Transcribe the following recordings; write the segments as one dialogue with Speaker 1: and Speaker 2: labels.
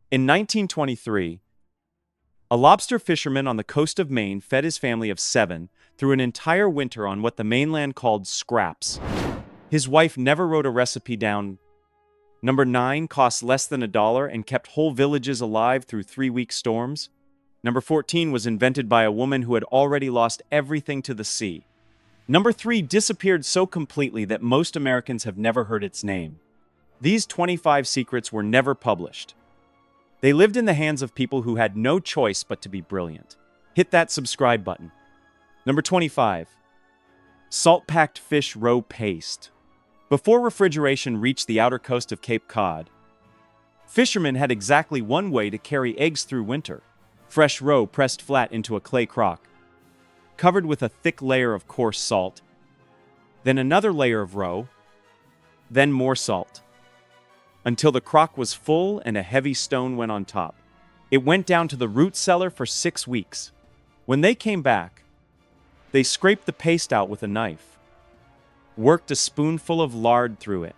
Speaker 1: In 1923, a lobster fisherman on the coast of Maine fed his family of 7 through an entire winter on what the mainland called scraps. His wife never wrote a recipe down. Number 9 cost less than $1 and kept whole villages alive through 3-week storms. Number 14 was invented by a woman who had already lost everything to the sea. Number 3 disappeared so completely that most Americans have never heard its name. These 25 secrets were never published. They lived in the hands of people who had no choice but to be brilliant. Hit that subscribe button. Number 25. Salt-packed fish roe paste. Before refrigeration reached the outer coast of Cape Cod, fishermen had exactly one way to carry eggs through winter. Fresh roe pressed flat into a clay crock, covered with a thick layer of coarse salt, then another layer of roe, then more salt, until the crock was full and a heavy stone went on top. It went down to the root cellar for 6 weeks. When they came back, they scraped the paste out with a knife, worked a spoonful of lard through it,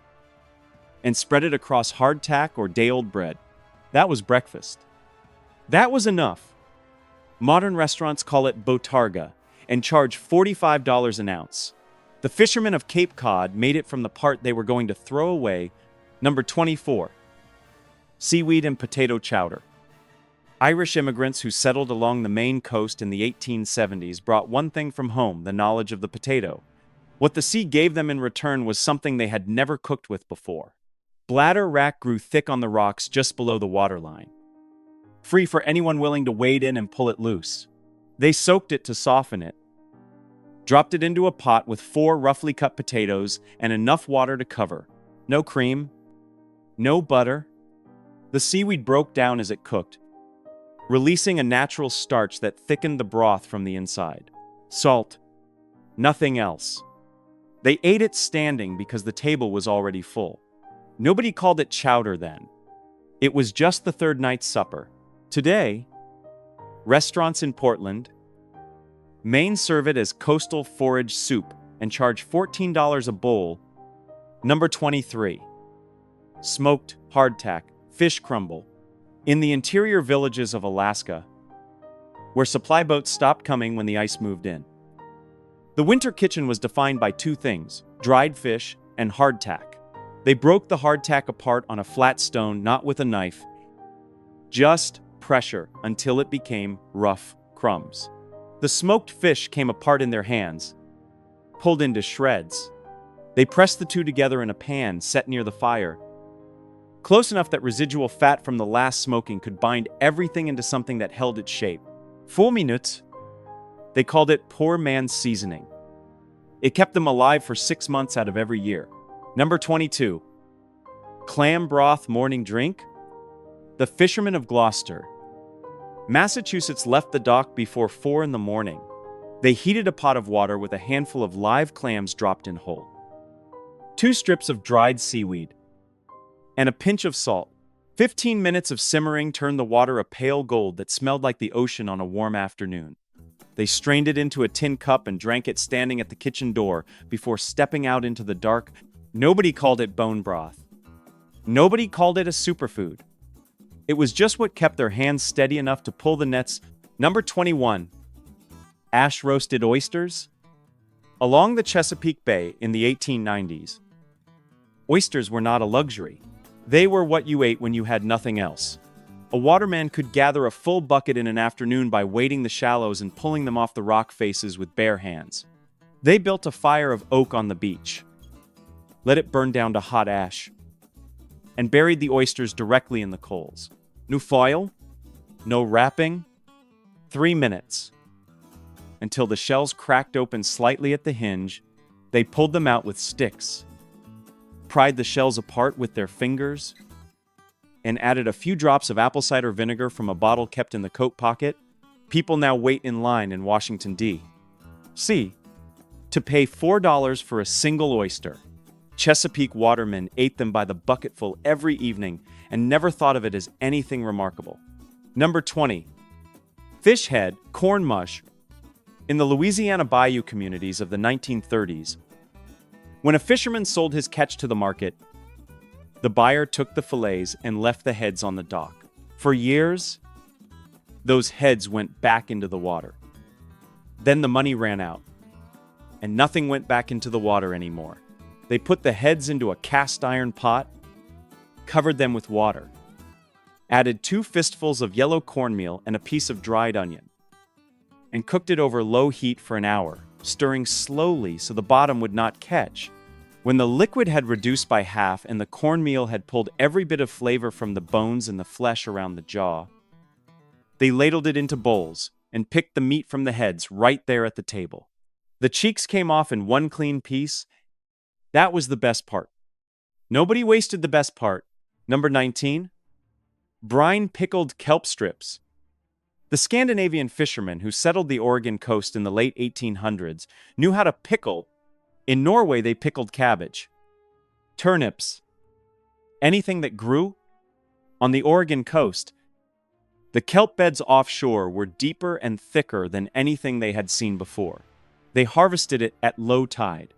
Speaker 1: and spread it across hardtack or day-old bread. That was breakfast. That was enough. Modern restaurants call it botarga and charge $45 an ounce. The fishermen of Cape Cod made it from the part they were going to throw away. Number 24. Seaweed and potato chowder. Irish immigrants who settled along the Maine coast in the 1870s brought one thing from home, the knowledge of the potato. What the sea gave them in return was something they had never cooked with before. Bladder wrack grew thick on the rocks just below the waterline, free for anyone willing to wade in and pull it loose. They soaked it to soften it, dropped it into a pot with 4 roughly cut potatoes and enough water to cover. No cream, no butter. The seaweed broke down as it cooked, releasing a natural starch that thickened the broth from the inside. Salt. Nothing else. They ate it standing because the table was already full. Nobody called it chowder then. It was just the third night's supper. Today, restaurants in Portland, Maine serve it as coastal forage soup and charge $14 a bowl. Number 23. Smoked hardtack fish crumble. In the interior villages of Alaska, where supply boats stopped coming when the ice moved in, the winter kitchen was defined by 2 things: dried fish and hardtack. They broke the hardtack apart on a flat stone, not with a knife, just pressure until it became rough crumbs. The smoked fish came apart in their hands, pulled into shreds. They pressed the 2 together in a pan set near the fire, close enough that residual fat from the last smoking could bind everything into something that held its shape. 4 minutes. They called it poor man's seasoning. It kept them alive for 6 months out of every year. Number 22. Clam broth morning drink. The fishermen of Gloucester, Massachusetts left the dock before 4 in the morning. They heated a pot of water with a handful of live clams dropped in whole, 2 strips of dried seaweed, and a pinch of salt. 15 minutes of simmering turned the water a pale gold that smelled like the ocean on a warm afternoon. They strained it into a tin cup and drank it standing at the kitchen door before stepping out into the dark. Nobody called it bone broth. Nobody called it a superfood. It was just what kept their hands steady enough to pull the nets. Number 21. Ash-roasted oysters. Along the Chesapeake Bay in the 1890s, oysters were not a luxury. They were what you ate when you had nothing else. A waterman could gather a full bucket in an afternoon by wading the shallows and pulling them off the rock faces with bare hands. They built a fire of oak on the beach, let it burn down to hot ash, and buried the oysters directly in the coals. No foil, no wrapping. 3 minutes. Until the shells cracked open slightly at the hinge, they pulled them out with sticks, pried the shells apart with their fingers, and added a few drops of apple cider vinegar from a bottle kept in the coat pocket. People now wait in line in Washington, D.C. to pay $4 for a single oyster. Chesapeake watermen ate them by the bucketful every evening and never thought of it as anything remarkable. Number 20. Fish head, corn mush. In the Louisiana bayou communities of the 1930s, when a fisherman sold his catch to the market, the buyer took the fillets and left the heads on the dock. For years, those heads went back into the water. Then the money ran out, and nothing went back into the water anymore. They put the heads into a cast iron pot, covered them with water, added 2 fistfuls of yellow cornmeal and a piece of dried onion, and cooked it over low heat for an hour, stirring slowly so the bottom would not catch. When the liquid had reduced by half and the cornmeal had pulled every bit of flavor from the bones and the flesh around the jaw, they ladled it into bowls and picked the meat from the heads right there at the table. The cheeks came off in one clean piece. That was the best part. Nobody wasted the best part. Number 19. Brine pickled kelp strips. The Scandinavian fishermen who settled the Oregon coast in the late 1800s knew how to pickle. In Norway, they pickled cabbage, turnips, anything that grew. On the Oregon coast, the kelp beds offshore were deeper and thicker than anything they had seen before. They harvested it at low tide,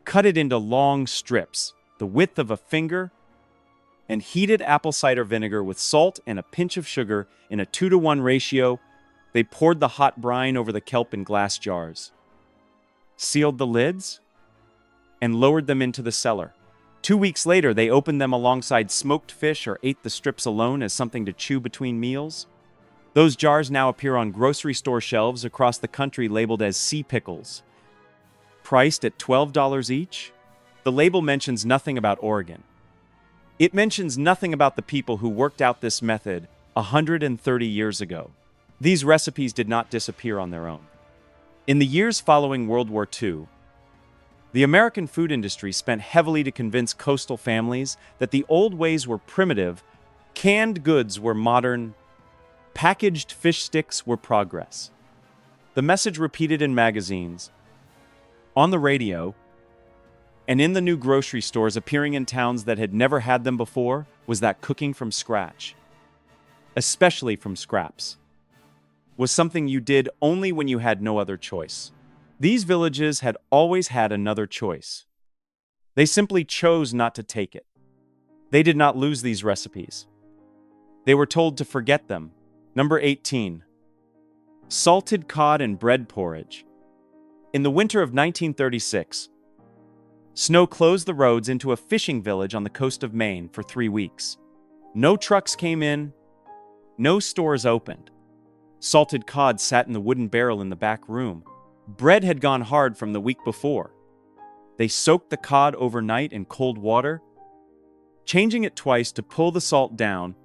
Speaker 1: cut it into long strips, the width of a finger, and heated apple cider vinegar with salt and a pinch of sugar in a 2-to-1 ratio. They poured the hot brine over the kelp in glass jars, sealed the lids, and lowered them into the cellar. 2 weeks later, they opened them alongside smoked fish or ate the strips alone as something to chew between meals. Those jars now appear on grocery store shelves across the country labeled as sea pickles. Priced at $12 each, the label mentions nothing about Oregon. It mentions nothing about the people who worked out this method 130 years ago. These recipes did not disappear on their own. In the years following World War II, the American food industry spent heavily to convince coastal families that the old ways were primitive, canned goods were modern, packaged fish sticks were progress. The message repeated in magazines, on the radio, and in the new grocery stores appearing in towns that had never had them before was that cooking from scratch, especially from scraps, was something you did only when you had no other choice. These villages had always had another choice. They simply chose not to take it. They did not lose these recipes. They were told to forget them. Number 18. Salted cod and bread porridge. In the winter of 1936, snow closed the roads into a fishing village on the coast of Maine for 3 weeks. No trucks came in, no stores opened. Salted cod sat in the wooden barrel in the back room. Bread had gone hard from the week before. They soaked the cod overnight in cold water, changing it twice to pull the salt down.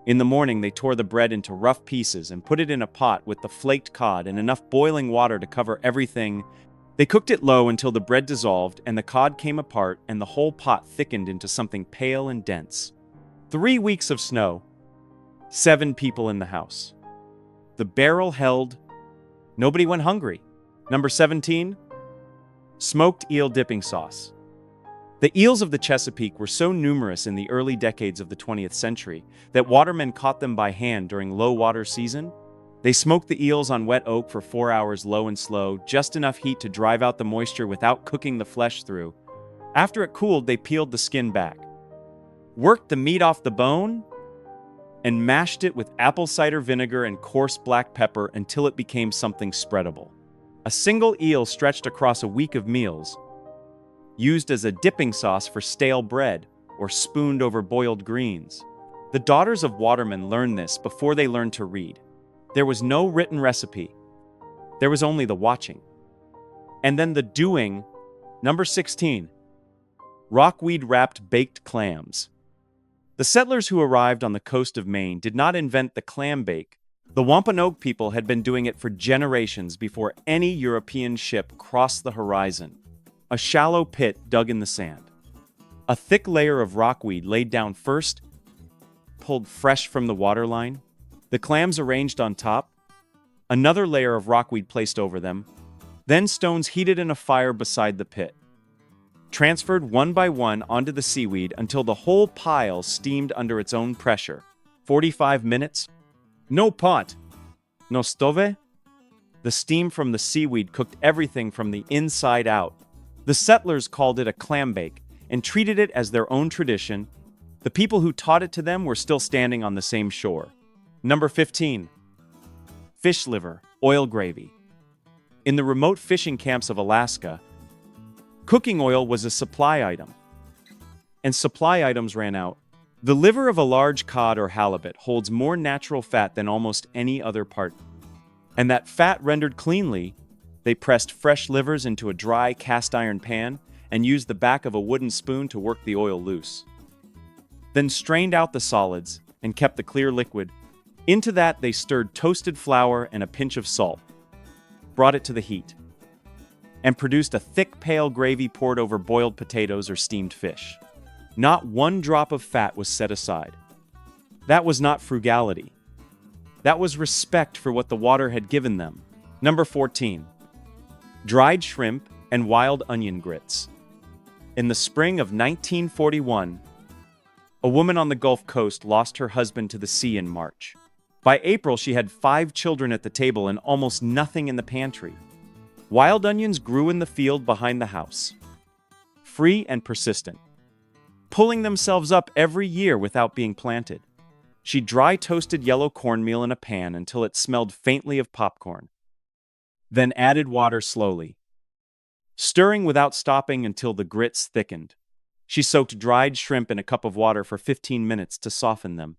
Speaker 1: In the morning, they tore the bread into rough pieces and put it in a pot with the flaked cod and enough boiling water to cover everything. They cooked it low until the bread dissolved and the cod came apart and the whole pot thickened into something pale and dense. 3 weeks of snow, 7 people in the house. The barrel held. Nobody went hungry. Number 17. Smoked eel dipping sauce. The eels of the Chesapeake were so numerous in the early decades of the 20th century that watermen caught them by hand during low water season. They smoked the eels on wet oak for 4 hours low and slow, just enough heat to drive out the moisture without cooking the flesh through. After it cooled, they peeled the skin back, worked the meat off the bone, and mashed it with apple cider vinegar and coarse black pepper until it became something spreadable. A single eel stretched across a week of meals, used as a dipping sauce for stale bread or spooned over boiled greens. The daughters of watermen learned this before they learned to read. There was no written recipe. There was only the watching. And then the doing. Number 16. Rockweed-wrapped baked clams. The settlers who arrived on the coast of Maine did not invent the clam bake. The Wampanoag people had been doing it for generations before any European ship crossed the horizon. A shallow pit dug in the sand. A thick layer of rockweed laid down first, pulled fresh from the waterline. The clams arranged on top. Another layer of rockweed placed over them. Then stones heated in a fire beside the pit, transferred one by one onto the seaweed until the whole pile steamed under its own pressure. 45 minutes. No pot. No stove. The steam from the seaweed cooked everything from the inside out. The settlers called it a clam bake and treated it as their own tradition. The people who taught it to them were still standing on the same shore. Number 15. Fish liver, oil gravy. In the remote fishing camps of Alaska, cooking oil was a supply item, and supply items ran out. The liver of a large cod or halibut holds more natural fat than almost any other part, and that fat rendered cleanly, they pressed fresh livers into a dry cast iron pan and used the back of a wooden spoon to work the oil loose. Then strained out the solids and kept the clear liquid. Into that they stirred toasted flour and a pinch of salt, brought it to the heat, and produced a thick pale gravy poured over boiled potatoes or steamed fish. Not one drop of fat was set aside. That was not frugality. That was respect for what the water had given them. Number 14. Dried shrimp and wild onion grits. In the spring of 1941, a woman on the Gulf Coast lost her husband to the sea in March. By April, she had 5 children at the table and almost nothing in the pantry. Wild onions grew in the field behind the house, free and persistent, pulling themselves up every year without being planted. She dry toasted yellow cornmeal in a pan until it smelled faintly of popcorn, then added water slowly, stirring without stopping until the grits thickened. She soaked dried shrimp in a cup of water for 15 minutes to soften them,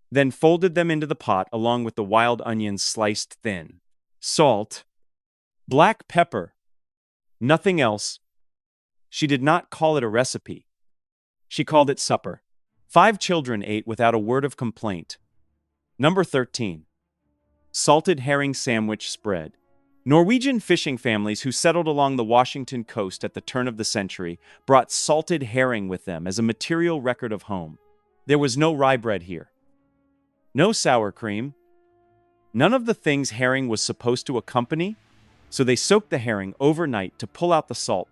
Speaker 1: then folded them into the pot along with the wild onions sliced thin. Salt, black pepper, nothing else. She did not call it a recipe. She called it supper. 5 children ate without a word of complaint. Number 13. Salted herring sandwich spread. Norwegian fishing families who settled along the Washington coast at the turn of the century brought salted herring with them as a material record of home. There was no rye bread here, no sour cream, none of the things herring was supposed to accompany, so they soaked the herring overnight to pull out the salt,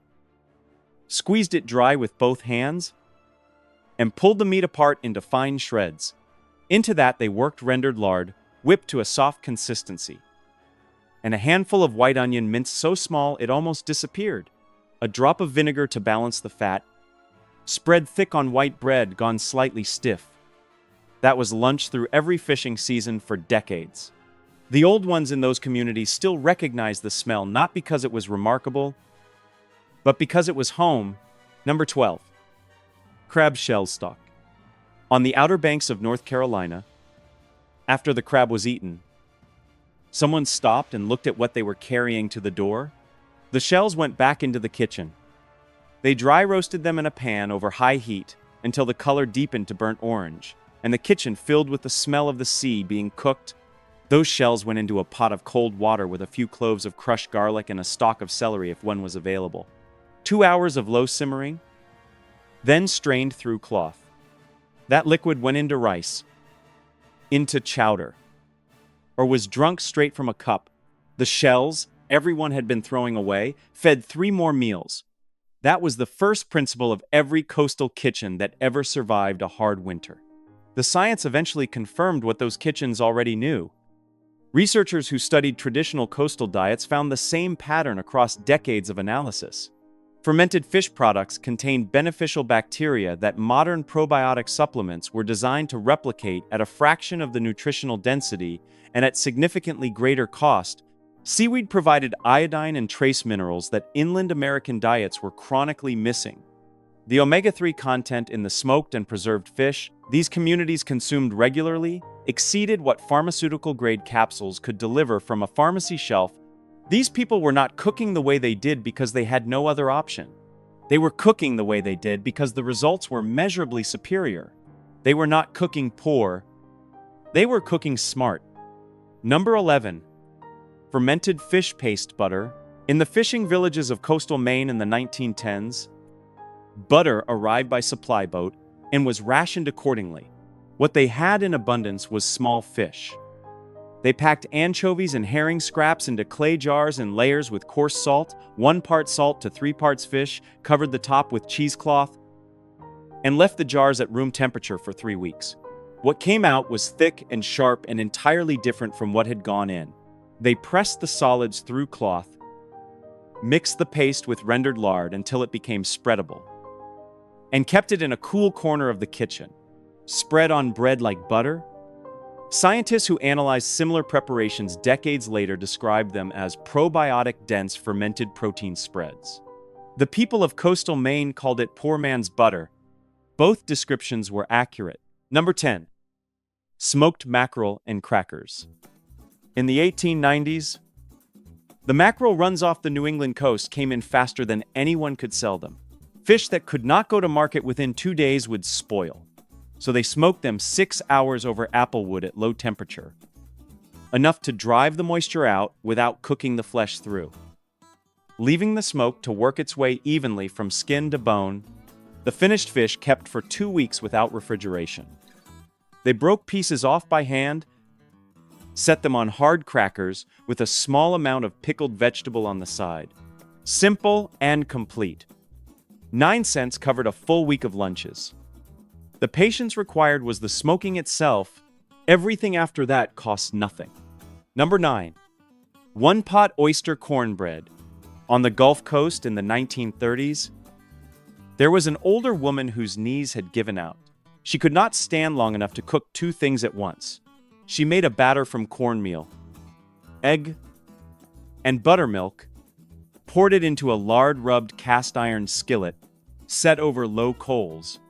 Speaker 1: squeezed it dry with both hands, and pulled the meat apart into fine shreds. Into that they worked rendered lard, whipped to a soft consistency, and a handful of white onion minced so small it almost disappeared, a drop of vinegar to balance the fat, spread thick on white bread gone slightly stiff. That was lunch through every fishing season for decades. The old ones in those communities still recognized the smell not because it was remarkable, but because it was home. Number 12. Crab shell stock. On the Outer Banks of North Carolina, after the crab was eaten, someone stopped and looked at what they were carrying to the door. The shells went back into the kitchen. They dry roasted them in a pan over high heat until the color deepened to burnt orange, and the kitchen filled with the smell of the sea being cooked. Those shells went into a pot of cold water with a few cloves of crushed garlic and a stalk of celery if one was available. 2 hours of low simmering, then strained through cloth. That liquid went into rice, into chowder, or was drunk straight from a cup. The shells everyone had been throwing away fed 3 more meals. That was the first principle of every coastal kitchen that ever survived a hard winter. The science eventually confirmed what those kitchens already knew. Researchers who studied traditional coastal diets found the same pattern across decades of analysis. Fermented fish products contained beneficial bacteria that modern probiotic supplements were designed to replicate at a fraction of the nutritional density and at significantly greater cost. Seaweed provided iodine and trace minerals that inland American diets were chronically missing. The omega-3 content in the smoked and preserved fish these communities consumed regularly exceeded what pharmaceutical-grade capsules could deliver from a pharmacy shelf. These people were not cooking the way they did because they had no other option. They were cooking the way they did because the results were measurably superior. They were not cooking poor. They were cooking smart. Number 11. Fermented fish paste butter. In the fishing villages of coastal Maine in the 1910s, butter arrived by supply boat and was rationed accordingly. What they had in abundance was small fish. They packed anchovies and herring scraps into clay jars in layers with coarse salt, 1 part salt to 3 parts fish, covered the top with cheesecloth, and left the jars at room temperature for 3 weeks. What came out was thick and sharp and entirely different from what had gone in. They pressed the solids through cloth, mixed the paste with rendered lard until it became spreadable, and kept it in a cool corner of the kitchen, spread on bread like butter. Scientists who analyzed similar preparations decades later described them as probiotic-dense fermented protein spreads. The people of coastal Maine called it poor man's butter. Both descriptions were accurate. Number 10. Smoked mackerel and crackers. In the 1890s, the mackerel runs off the New England coast came in faster than anyone could sell them. Fish that could not go to market within 2 days would spoil, so they smoked them 6 hours over apple wood at low temperature, enough to drive the moisture out without cooking the flesh through. Leaving the smoke to work its way evenly from skin to bone, the finished fish kept for 2 weeks without refrigeration. They broke pieces off by hand, set them on hard crackers with a small amount of pickled vegetable on the side. Simple and complete. 9 cents covered a full week of lunches. The patience required was the smoking itself. Everything after that cost nothing. Number 9. One-pot oyster cornbread. On the Gulf Coast in the 1930s, there was an older woman whose knees had given out. She could not stand long enough to cook 2 things at once. She made a batter from cornmeal, egg, and buttermilk, poured it into a lard-rubbed cast-iron skillet, set over low coals,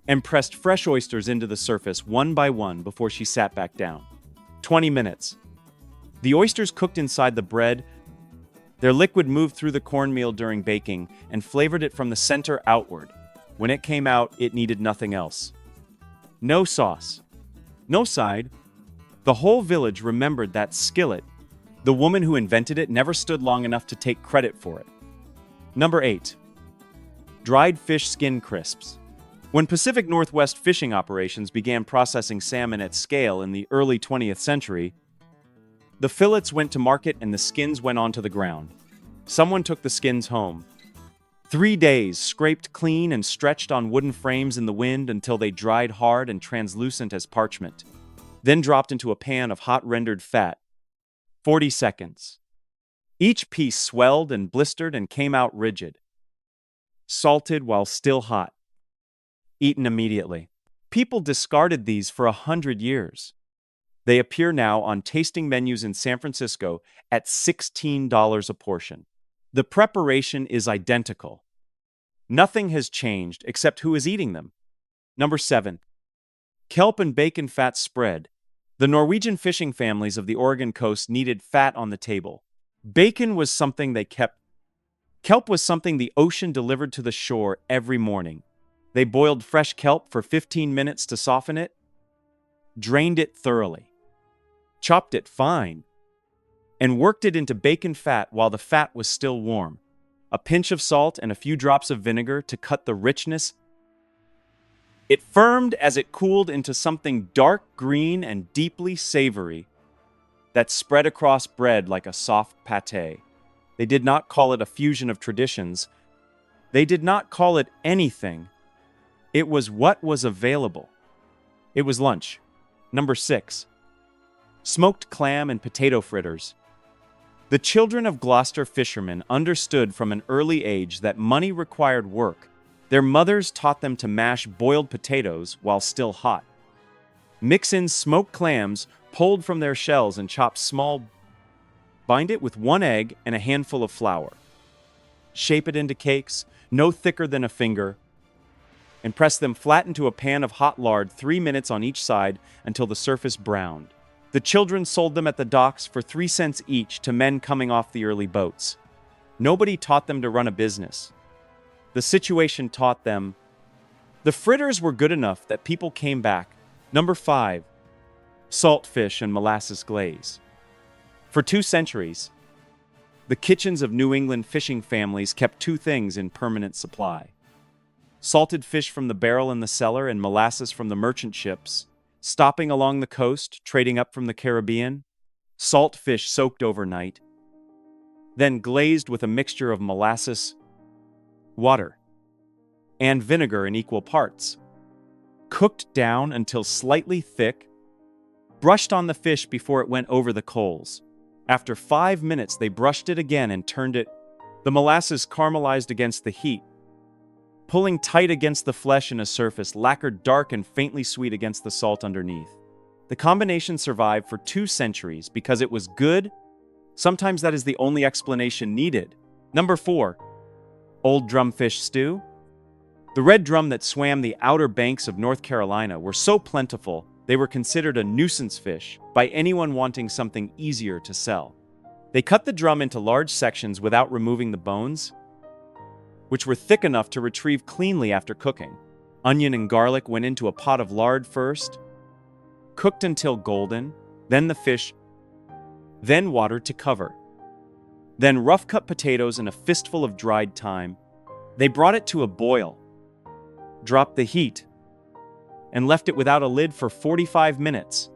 Speaker 1: and pressed fresh oysters into the surface one by one before she sat back down. 20 minutes. The oysters cooked inside the bread. Their liquid moved through the cornmeal during baking and flavored it from the center outward. When it came out, it needed nothing else. No sauce. No side. The whole village remembered that skillet. The woman who invented it never stood long enough to take credit for it. Number 8. Dried fish skin crisps. When Pacific Northwest fishing operations began processing salmon at scale in the early 20th century, the fillets went to market and the skins went onto the ground. Someone took the skins home. 3 days scraped clean and stretched on wooden frames in the wind until they dried hard and translucent as parchment. Then dropped into a pan of hot rendered fat. 40 seconds. Each piece swelled and blistered and came out rigid. Salted while still hot. Eaten immediately. People discarded these for 100 years. They appear now on tasting menus in San Francisco at $16 a portion. The preparation is identical. Nothing has changed except who is eating them. Number 7. Kelp and bacon fat spread. The Norwegian fishing families of the Oregon coast needed fat on the table. Bacon was something they kept. Kelp was something the ocean delivered to the shore every morning. They boiled fresh kelp for 15 minutes to soften it, drained it thoroughly, chopped it fine, and worked it into bacon fat while the fat was still warm. A pinch of salt and a few drops of vinegar to cut the richness. It firmed as it cooled into something dark green and deeply savory that spread across bread like a soft pâté. They did not call it a fusion of traditions. They did not call it anything. It was what was available. It was lunch. Number 6. Smoked clam and potato fritters. The children of Gloucester fishermen understood from an early age that money required work. Their mothers taught them to mash boiled potatoes while still hot. Mix in smoked clams pulled from their shells and chop small. Bind it with 1 egg and a handful of flour. Shape it into cakes, no thicker than a finger, and press them flat into a pan of hot lard 3 minutes on each side until the surface browned. The children sold them at the docks for 3 cents each to men coming off the early boats. Nobody taught them to run a business. The situation taught them. The fritters were good enough that people came back. Number 5. Saltfish and molasses glaze. For 2 centuries, the kitchens of New England fishing families kept 2 things in permanent supply. Salted fish from the barrel in the cellar and molasses from the merchant ships, stopping along the coast, trading up from the Caribbean. Salt fish soaked overnight, then glazed with a mixture of molasses, water, and vinegar in equal parts. Cooked down until slightly thick, brushed on the fish before it went over the coals. After 5 minutes, they brushed it again and turned it. The molasses caramelized against the heat, pulling tight against the flesh and a surface lacquered dark and faintly sweet against the salt underneath. The combination survived for 2 centuries because it was good. Sometimes that is the only explanation needed. Number 4. Old drumfish stew. The red drum that swam the outer banks of North Carolina were so plentiful they were considered a nuisance fish by anyone wanting something easier to sell. They cut the drum into large sections without removing the bones, which were thick enough to retrieve cleanly after cooking. Onion and garlic went into a pot of lard first, cooked until golden, then the fish, then water to cover. Then rough-cut potatoes and a fistful of dried thyme. They brought it to a boil, dropped the heat, and left it without a lid for 45 minutes,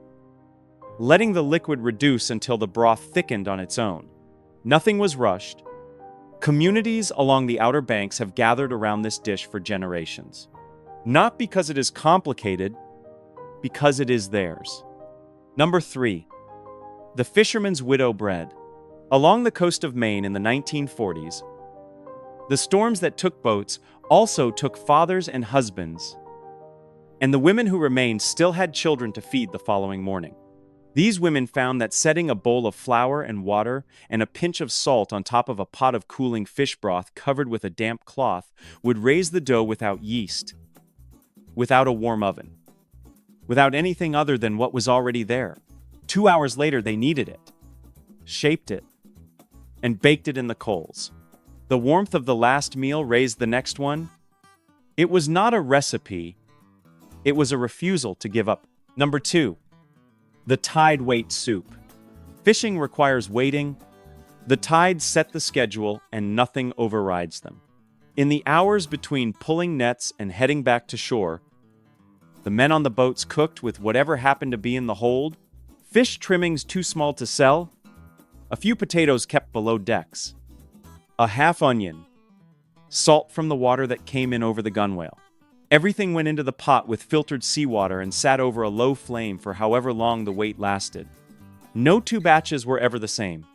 Speaker 1: letting the liquid reduce until the broth thickened on its own. Nothing was rushed. Communities along the Outer Banks have gathered around this dish for generations. Not because it is complicated, because it is theirs. Number 3. The fisherman's widow bread. Along the coast of Maine in the 1940s, the storms that took boats also took fathers and husbands, and the women who remained still had children to feed the following morning. These women found that setting a bowl of flour and water and a pinch of salt on top of a pot of cooling fish broth covered with a damp cloth would raise the dough without yeast, without a warm oven, without anything other than what was already there. 2 hours later, they kneaded it, shaped it, and baked it in the coals. The warmth of the last meal raised the next one. It was not a recipe. It was a refusal to give up. Number 2. The tide weight soup. Fishing requires waiting. The tides set the schedule and nothing overrides them. In the hours between pulling nets and heading back to shore, the men on the boats cooked with whatever happened to be in the hold. Fish trimmings too small to sell. A few potatoes kept below decks. A half onion. Salt from the water that came in over the gunwale. Everything went into the pot with filtered seawater and sat over a low flame for however long the wait lasted. No 2 batches were ever the same,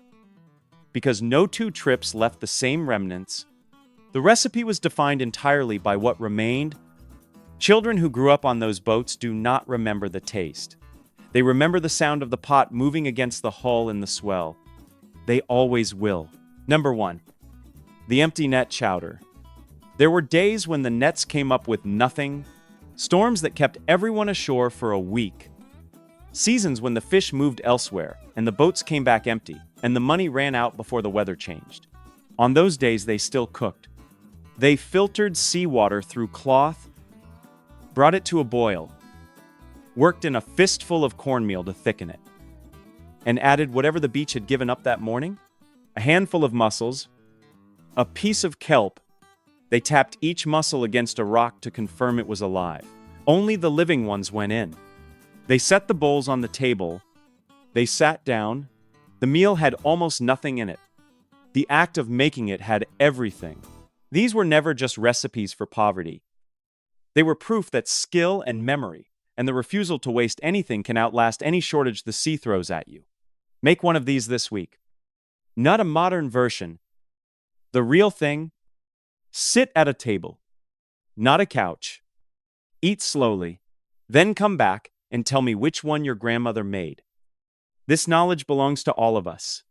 Speaker 1: because no 2 trips left the same remnants. The recipe was defined entirely by what remained. Children who grew up on those boats do not remember the taste. They remember the sound of the pot moving against the hull in the swell. They always will. Number 1. The empty net chowder. There were days when the nets came up with nothing, storms that kept everyone ashore for a week, seasons when the fish moved elsewhere and the boats came back empty and the money ran out before the weather changed. On those days, they still cooked. They filtered seawater through cloth, brought it to a boil, worked in a fistful of cornmeal to thicken it, and added whatever the beach had given up that morning, a handful of mussels, a piece of kelp. They tapped each mussel against a rock to confirm it was alive. Only the living ones went in. They set the bowls on the table. They sat down. The meal had almost nothing in it. The act of making it had everything. These were never just recipes for poverty. They were proof that skill and memory and the refusal to waste anything can outlast any shortage the sea throws at you. Make one of these this week. Not a modern version. The real thing. Sit at a table, not a couch. Eat slowly, then come back and tell me which one your grandmother made. This knowledge belongs to all of us.